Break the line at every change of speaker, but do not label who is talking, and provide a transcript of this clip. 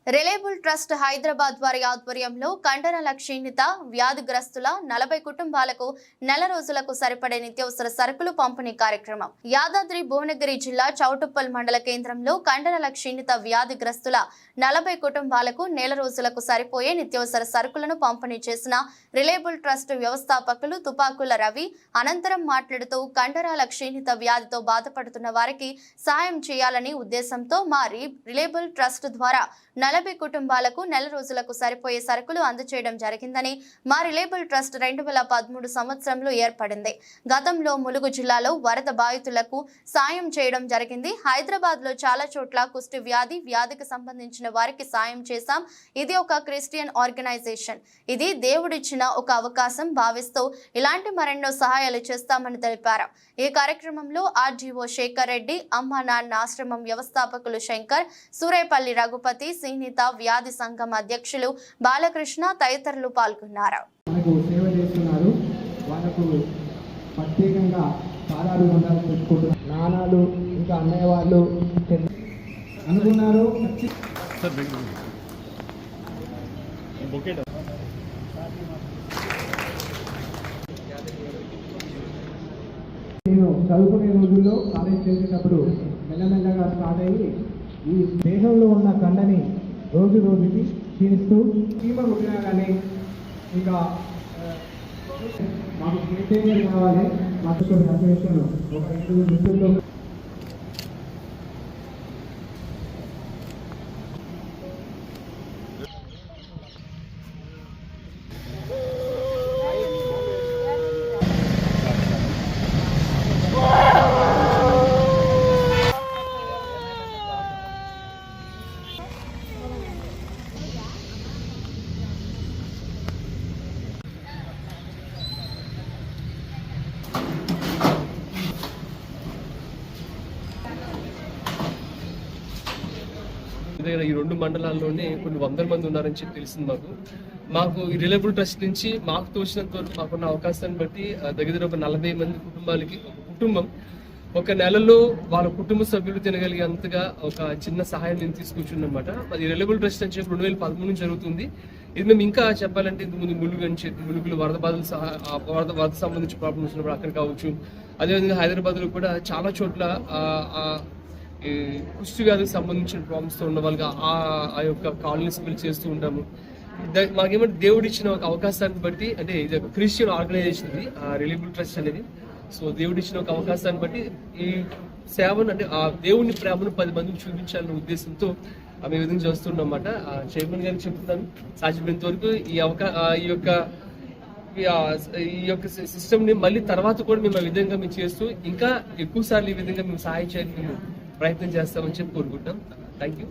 Reliable trust Hyderabad వారి ఆధ్వర్యంలో కండరాల క్షీణిత వ్యాధిగ్రస్తుల 40 కుటుంబాలకు నెల రోజులకు సరిపడే నిత్యావసర సరుకులు పంపిణీ కార్యక్రమం యాదాద్రి భువనగిరి జిల్లా చౌటుప్పల్ మండల కేంద్రంలో కండరాల క్షీణిత వ్యాధిగ్రస్తుల 40 కుటుంబాలకు నెల రోజులకు సరిపోయే నిత్యావసర సరుకులను పంపిణీ చేసిన రిలయబుల్ ట్రస్ట్ వ్యవస్థాపకులు తుపాకుల రవి అనంతరం మాట్లాడుతూ కండరాల క్షీణిత వ్యాధితో బాధపడుతున్న వారికి సహాయం చేయాలని ఉద్దేశంతో మా రిలయబుల్ ట్రస్ట్ ద్వారా 40 కుటుంబాలకు నెల రోజులకు సరిపోయే సరుకులు అందజేయడం జరిగిందని మా రిలయబుల్ ట్రస్ట్ 2013 సంవత్సరంలో ఏర్పడింది. గతంలో ములుగు జిల్లాలో వరద బాధితులకు సాయం చేయడం జరిగింది. హైదరాబాద్ లో చాలా చోట్ల కుష్టి వ్యాధికి సంబంధించిన వారికి సాయం చేశాం. ఇది ఒక క్రిస్టియన్ ఆర్గనైజేషన్. ఇది దేవుడిచ్చిన ఒక అవకాశం భావిస్తూ ఇలాంటి మరెన్నో సహాయాలు చేస్తామని తెలిపారు. ఈ కార్యక్రమంలో ఆర్డీఓ శేఖర్ రెడ్డి, అమ్మ నాన్న ఆశ్రమం వ్యవస్థాపకులు శంకర్, సూరేపల్లి రఘుపతి, సీనిత వ్యాధి సంఘం అధ్యక్షులు బాలకృష్ణ తదితరులు పాల్గొన్నారు.
నానాలు ఇంకా అన్నయ్య వాళ్ళు అనుకున్నారు. నేను చదువుకునే రోజుల్లో కాలేజ్ చేసేటప్పుడు మెల్లమెల్లగా స్టార్ట్ అయ్యి ఈ దేహంలో ఉన్న కండని రోజు రోజుకి క్షీణిస్తూ చీమ కుట్టినా కానీ ఇంకా మాకు మెటీరియల్ కావాలి. మాకు అసోసియేషన్ ఒక 2 మిత్రుల్లో
ఈ 2 మండలాల్లోనే కొన్ని వందల మంది ఉన్నారని చెప్పి తెలిసింది. మాకు ఈ రిలయబుల్ ట్రస్ట్ నుంచి మాకు తోచినంత వరకు మాకున్న అవకాశాన్ని బట్టి దగ్గర ఒక 40 మంది కుటుంబాలకి ఒక కుటుంబం ఒక నెలలో వాళ్ళ కుటుంబ సభ్యులు తినగలిగేంతగా ఒక చిన్న సహాయం నేను తీసుకొచ్చింది అనమాట. అది రిలయబుల్ ట్రస్ట్ అని చెప్పి 2013 నుంచి జరుగుతుంది. ఇది మేము ఇంకా చెప్పాలంటే ఇంతకుముందు ములుగులు వరద సంబంధించిన ప్రాబ్లమ్స్ వచ్చినప్పుడు అక్కడ కావచ్చు. అదేవిధంగా హైదరాబాద్లో కూడా చాలా చోట్ల కుష్టి వ్యాధికి సంబంధించిన ప్రాబ్లమ్స్తో ఉన్న వాళ్ళకి ఆ యొక్క కాలనీస్ బిల్డ్ చేస్తూ ఉంటాము. మాకేమంటే దేవుడు ఇచ్చిన ఒక అవకాశాన్ని బట్టి, అంటే ఇది ఒక క్రిస్టియన్ ఆర్గనైజేషన్ ఇది రిలయబుల్ ట్రస్ట్ అనేది. సో దేవుడు ఇచ్చిన ఒక అవకాశాన్ని బట్టి ఈ సేవను, అంటే ఆ దేవుని ప్రేమను 10 మందికి చూపించాలనే ఉద్దేశంతో ఆమె ఈ విధంగా చేస్తున్నాం అన్నమాట. చైర్మన్ గారికి చెప్తున్నాను, సాధ్యమైనంత వరకు ఈ యొక్క సిస్టమ్ ని మళ్ళీ తర్వాత కూడా మేము ఆ విధంగా మేము చేస్తూ ఇంకా ఎక్కువ సార్లు ఈ విధంగా మేము సహాయం చేయడానికి మేము ప్రయత్నం చేస్తామని చెప్పి కోరుకుంటాం. Thank you.